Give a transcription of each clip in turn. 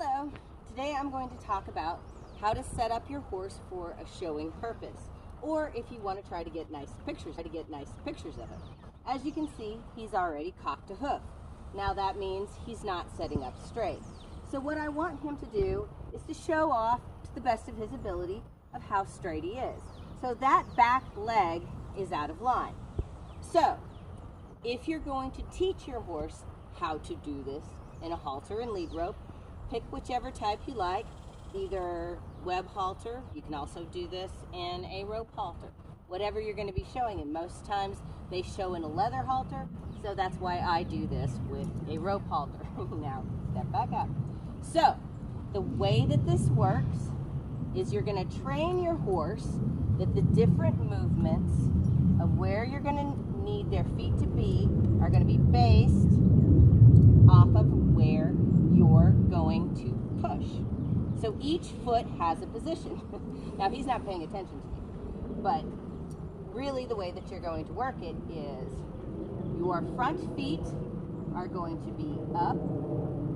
Hello, today I'm going to talk about how to set up your horse for a showing purpose, or if you want to try to get nice pictures of it. As you can see, he's already cocked a hoof. Now that means he's not setting up straight. So what I want him to do is to show off to the best of his ability of how straight he is. So that back leg is out of line. So if you're going to teach your horse how to do this in a halter and lead rope, pick whichever type you like, either web halter, you can also do this in a rope halter, whatever you're going to be showing him. Most times they show in a leather halter, so that's why I do this with a rope halter. Now step back up. So the way that this works is you're going to train your horse that the different movements of where you're going to need their feet to be are going to be based off of where you're going to push. So each foot has a position. Now he's not paying attention to you, but really the way that you're going to work it is your front feet are going to be up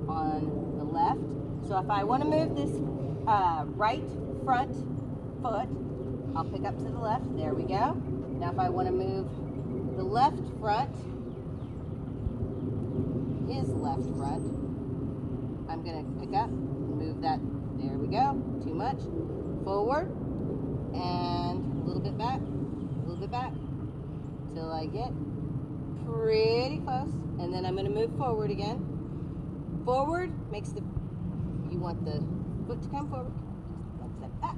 on the left. So if I want to move this right front foot, I'll pick up to the left. There we go. Now if I want to move the left front, his left front, I'm going to pick up and move that. There we go. Too much. Forward and a little bit back, till I get pretty close. And then I'm going to move forward again. Forward makes you want the foot to come forward. One step back.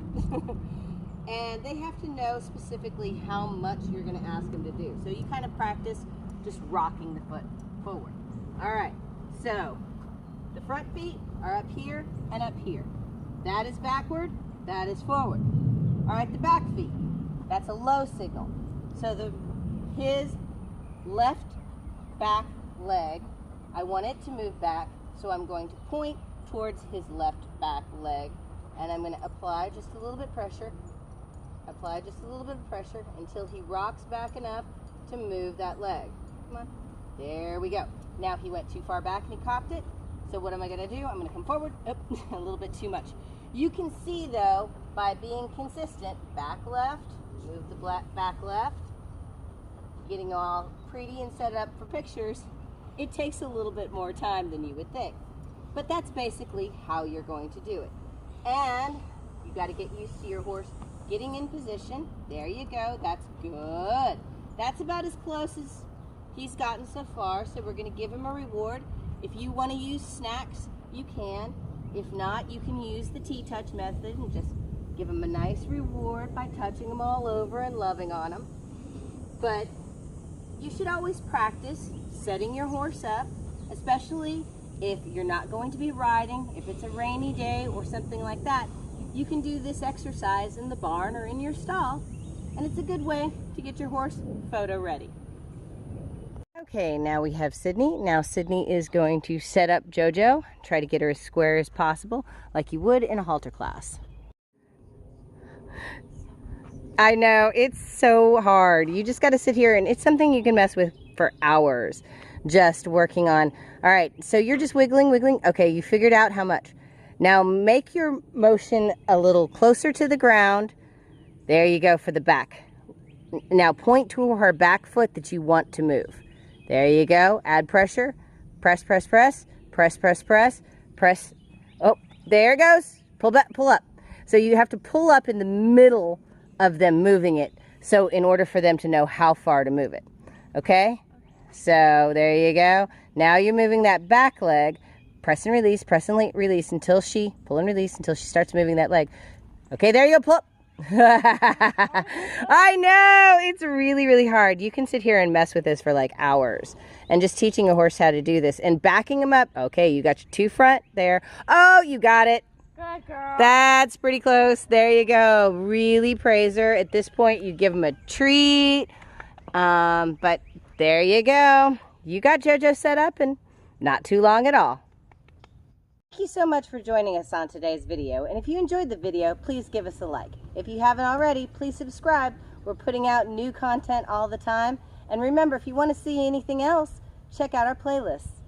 And they have to know specifically how much you're going to ask them to do. So you kind of practice just rocking the foot forward. All right, so the front feet are up here and up here. That is backward, that is forward. All right, the back feet, that's a low signal. So his left back leg, I want it to move back, so I'm going to point towards his left back leg, and I'm going to apply just a little bit of pressure. Apply just a little bit of pressure until he rocks back enough to move that leg. Come on. There we go. Now he went too far back and he cocked it. So what am I going to do? I'm going to come forward. Oh, a little bit too much. You can see though, by being consistent, back left, move the back left, getting all pretty and set up for pictures, it takes a little bit more time than you would think. But that's basically how you're going to do it. And you got to get used to your horse getting in position. There you go. That's good. That's about as close as he's gotten so far. So we're going to give him a reward. If you want to use snacks, you can. If not, you can use the T-touch method and just give him a nice reward by touching him all over and loving on him. But you should always practice setting your horse up, especially if you're not going to be riding, if it's a rainy day or something like that. You can do this exercise in the barn or in your stall, and it's a good way to get your horse photo ready. Okay, now we have Sydney. Now Sydney is going to set up JoJo, try to get her as square as possible, like you would in a halter class. I know, it's so hard. You just got to sit here, and it's something you can mess with for hours, just working on. All right, so you're just wiggling. Okay, you figured out how much. Now make your motion a little closer to the ground. There you go for the back. Now point to her back foot that you want to move. There you go. Add pressure. Press, press, press. Press, press, press. Press. Oh, there it goes. Pull back, pull up. So you have to pull up in the middle of them moving it. So in order for them to know how far to move it. Okay? So there you go. Now you're moving that back leg. Press and release until she, pull and release until she starts moving that leg. Okay, there you go, pull up. I know, it's really, really hard. You can sit here and mess with this for like hours and just teaching a horse how to do this and backing him up. Okay, you got your two front there. Oh, you got it. Good girl. That's pretty close. There you go. Really praise her. At this point, you give him a treat. But there you go. You got JoJo set up and not too long at all. Thank you so much for joining us on today's video, and if you enjoyed the video, please give us a like. If you haven't already, please subscribe. We're putting out new content all the time, and remember, if you want to see anything else, check out our playlists.